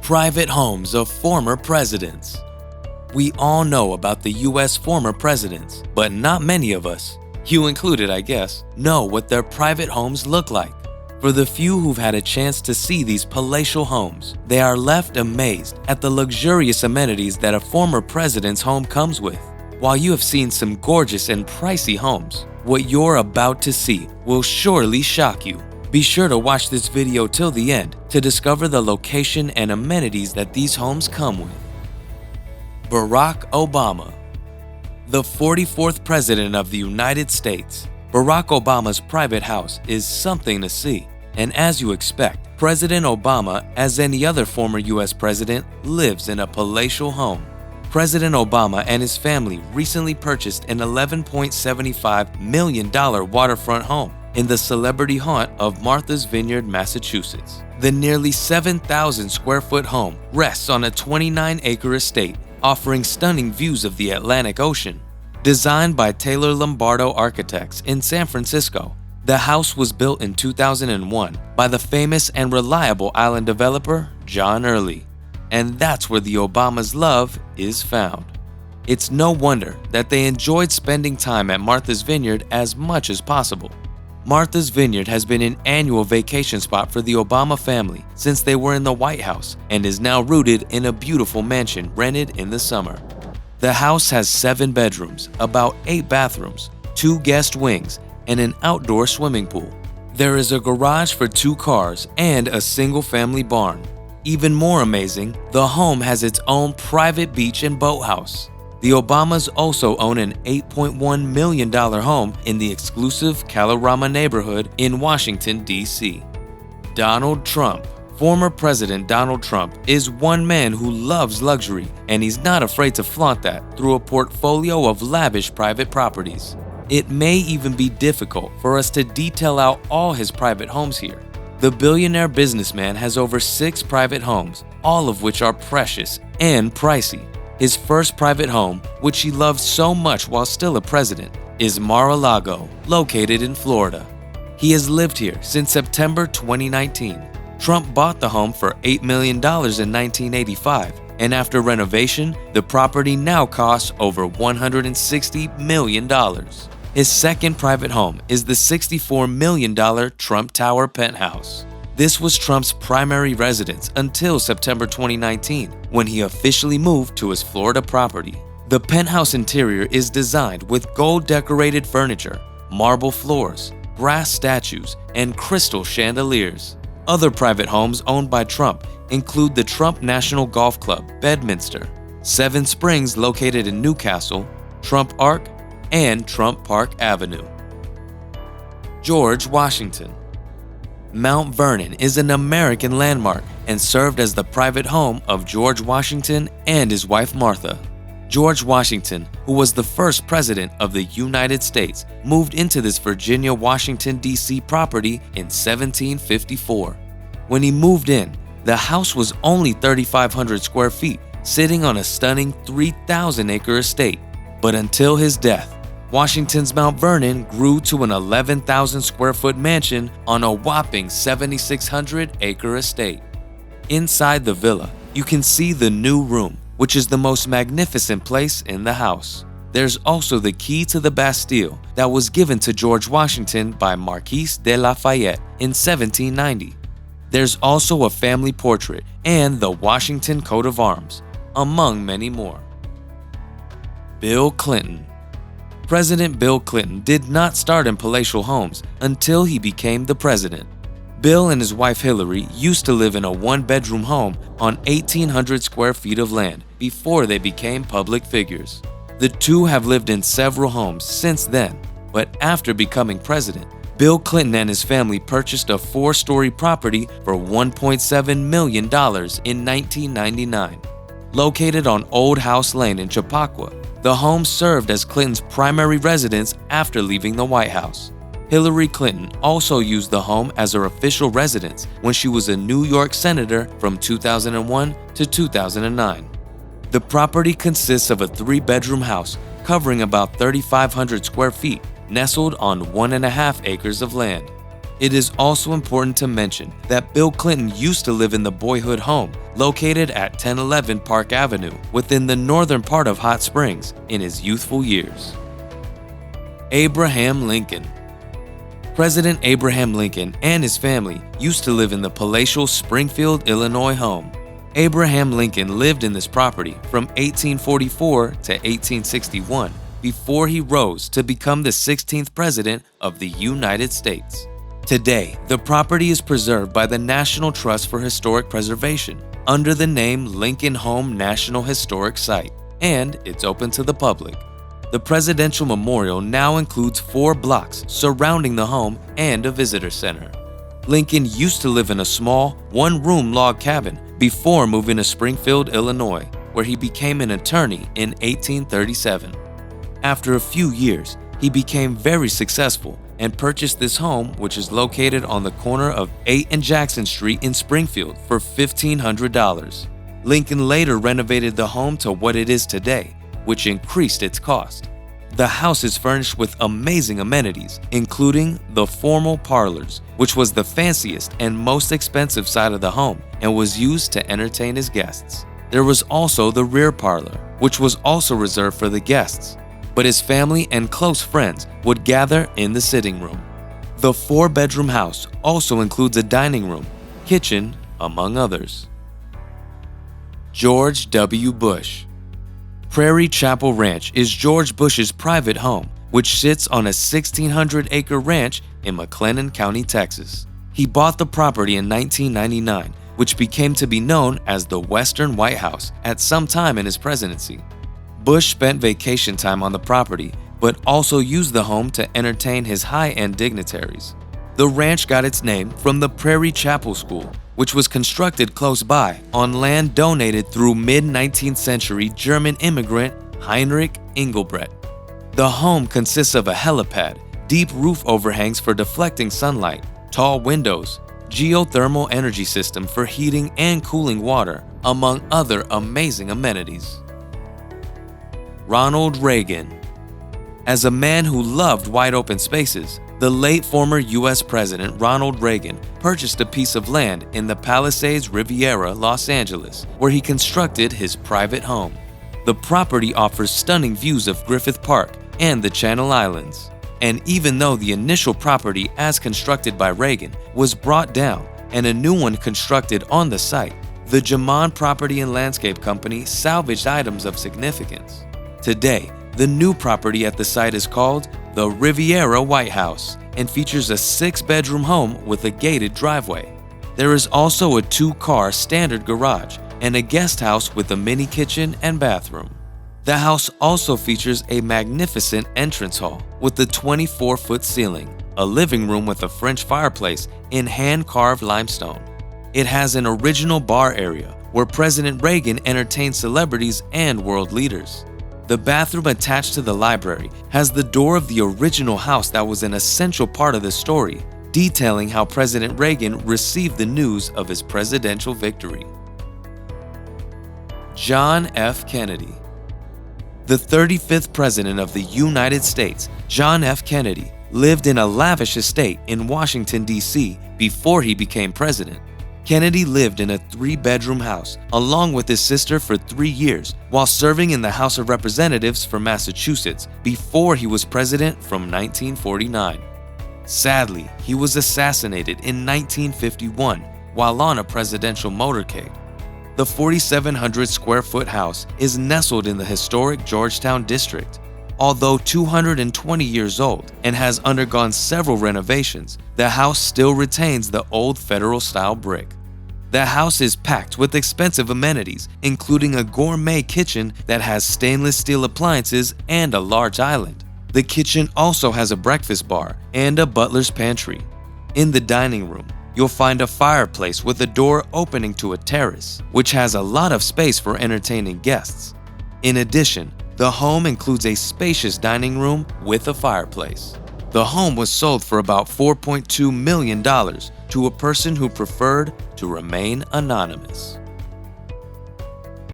Private homes of former presidents. We all know about the US former presidents, but not many of us, you included I guess, know what their private homes look like. For the few who've had a chance to see these palatial homes, they are left amazed at the luxurious amenities that a former president's home comes with. While you have seen some gorgeous and pricey homes, what you're about to see will surely shock you. Be sure to watch this video till the end to discover the location and amenities that these homes come with. Barack Obama. The 44th President of the United States, Barack Obama's private house is something to see. And as you expect, President Obama, as any other former US president, lives in a palatial home. President Obama and his family recently purchased an $11.75 million waterfront home in the celebrity haunt of Martha's Vineyard, Massachusetts. The nearly 7,000 square foot home rests on a 29-acre estate, offering stunning views of the Atlantic Ocean. Designed by Taylor Lombardo Architects in San Francisco, the house was built in 2001 by the famous and reliable island developer John Early. And that's where the Obamas' love is found. It's no wonder that they enjoyed spending time at Martha's Vineyard as much as possible. Martha's Vineyard has been an annual vacation spot for the Obama family since they were in the White House and is now rooted in a beautiful mansion rented in the summer. The house has 7 bedrooms, about 8 bathrooms, 2 guest wings, and an outdoor swimming pool. There is a garage for 2 cars and a single-family barn. Even more amazing, the home has its own private beach and boathouse. The Obamas also own an $8.1 million home in the exclusive Kalorama neighborhood in Washington, D.C. Donald Trump. Former President Donald Trump is one man who loves luxury, and he's not afraid to flaunt that through a portfolio of lavish private properties. It may even be difficult for us to detail out all his private homes here. The billionaire businessman has over 6 private homes, all of which are precious and pricey. His first private home, which he loved so much while still a president, is Mar-a-Lago, located in Florida. He has lived here since September 2019. Trump bought the home for $8 million in 1985, and after renovation, the property now costs over $160 million. His second private home is the $64 million Trump Tower penthouse. This was Trump's primary residence until September 2019, when he officially moved to his Florida property. The penthouse interior is designed with gold-decorated furniture, marble floors, brass statues, and crystal chandeliers. Other private homes owned by Trump include the Trump National Golf Club, Bedminster, Seven Springs located in Newcastle, Trump Arc, and Trump Park Avenue. George Washington. Mount Vernon is an American landmark and served as the private home of George Washington and his wife Martha. George Washington, who was the first president of the United States, moved into this Virginia, Washington, D.C. property in 1754. When he moved in, the house was only 3,500 square feet, sitting on a stunning 3,000-acre estate. But until his death, Washington's Mount Vernon grew to an 11,000 square foot mansion on a whopping 7,600-acre estate. Inside the villa, you can see the new room, which is the most magnificent place in the house. There's also the key to the Bastille that was given to George Washington by Marquis de Lafayette in 1790. There's also a family portrait and the Washington coat of arms, among many more. Bill Clinton. President Bill Clinton did not start in palatial homes until he became the president. Bill and his wife Hillary used to live in a 1-bedroom home on 1,800 square feet of land before they became public figures. The two have lived in several homes since then, but after becoming president, Bill Clinton and his family purchased a 4-story property for $1.7 million in 1999. Located on Old House Lane in Chappaqua, the home served as Clinton's primary residence after leaving the White House. Hillary Clinton also used the home as her official residence when she was a New York senator from 2001 to 2009. The property consists of a 3-bedroom house covering about 3,500 square feet, nestled on 1.5 acres of land. It is also important to mention that Bill Clinton used to live in the boyhood home located at 1011 Park Avenue within the northern part of Hot Springs in his youthful years. Abraham Lincoln. President Abraham Lincoln and his family used to live in the palatial Springfield, Illinois home. Abraham Lincoln lived in this property from 1844 to 1861 before he rose to become the 16th President of the United States. Today, the property is preserved by the National Trust for Historic Preservation under the name Lincoln Home National Historic Site, and it's open to the public. The Presidential Memorial now includes 4 blocks surrounding the home and a visitor center. Lincoln used to live in a small, one-room log cabin before moving to Springfield, Illinois, where he became an attorney in 1837. After a few years, he became very successful and purchased this home, which is located on the corner of 8th and Jackson Street in Springfield, for $1,500. Lincoln later renovated the home to what it is today, which increased its cost. The house is furnished with amazing amenities, including the formal parlors, which was the fanciest and most expensive side of the home and was used to entertain his guests. There was also the rear parlor, which was also reserved for the guests, but his family and close friends would gather in the sitting room. The 4-bedroom house also includes a dining room, kitchen, among others. George W. Bush. Prairie Chapel Ranch is George Bush's private home, which sits on a 1,600-acre ranch in McLennan County, Texas. He bought the property in 1999, which became to be known as the Western White House at some time in his presidency. Bush spent vacation time on the property, but also used the home to entertain his high-end dignitaries. The ranch got its name from the Prairie Chapel School, which was constructed close by on land donated through mid-19th century German immigrant Heinrich Engelbrecht. The home consists of a helipad, deep roof overhangs for deflecting sunlight, tall windows, geothermal energy system for heating and cooling water, among other amazing amenities. Ronald Reagan. As a man who loved wide open spaces, the late former U.S. President Ronald Reagan purchased a piece of land in the Palisades Riviera, Los Angeles, where he constructed his private home. The property offers stunning views of Griffith Park and the Channel Islands. And even though the initial property as constructed by Reagan was brought down and a new one constructed on the site, the Jamon Property and Landscape Company salvaged items of significance. Today, the new property at the site is called the Riviera White House and features a 6-bedroom home with a gated driveway. There is also a 2-car standard garage and a guest house with a mini kitchen and bathroom. The house also features a magnificent entrance hall with a 24-foot ceiling, a living room with a French fireplace in hand-carved limestone. It has an original bar area where President Reagan entertained celebrities and world leaders. The bathroom attached to the library has the door of the original house that was an essential part of the story, detailing how President Reagan received the news of his presidential victory. John F. Kennedy. The 35th President of the United States, John F. Kennedy, lived in a lavish estate in Washington, D.C. before he became president. Kennedy lived in a 3-bedroom house along with his sister for 3 years while serving in the House of Representatives for Massachusetts before he was president from 1949. Sadly, he was assassinated in 1951 while on a presidential motorcade. The 4,700-square-foot house is nestled in the historic Georgetown district. Although 220 years old and has undergone several renovations, the house still retains the old federal-style brick. The house is packed with expensive amenities, including a gourmet kitchen that has stainless steel appliances and a large island. The kitchen also has a breakfast bar and a butler's pantry. In the dining room, you'll find a fireplace with a door opening to a terrace, which has a lot of space for entertaining guests. In addition, the home includes a spacious dining room with a fireplace. The home was sold for about $4.2 million to a person who preferred to remain anonymous.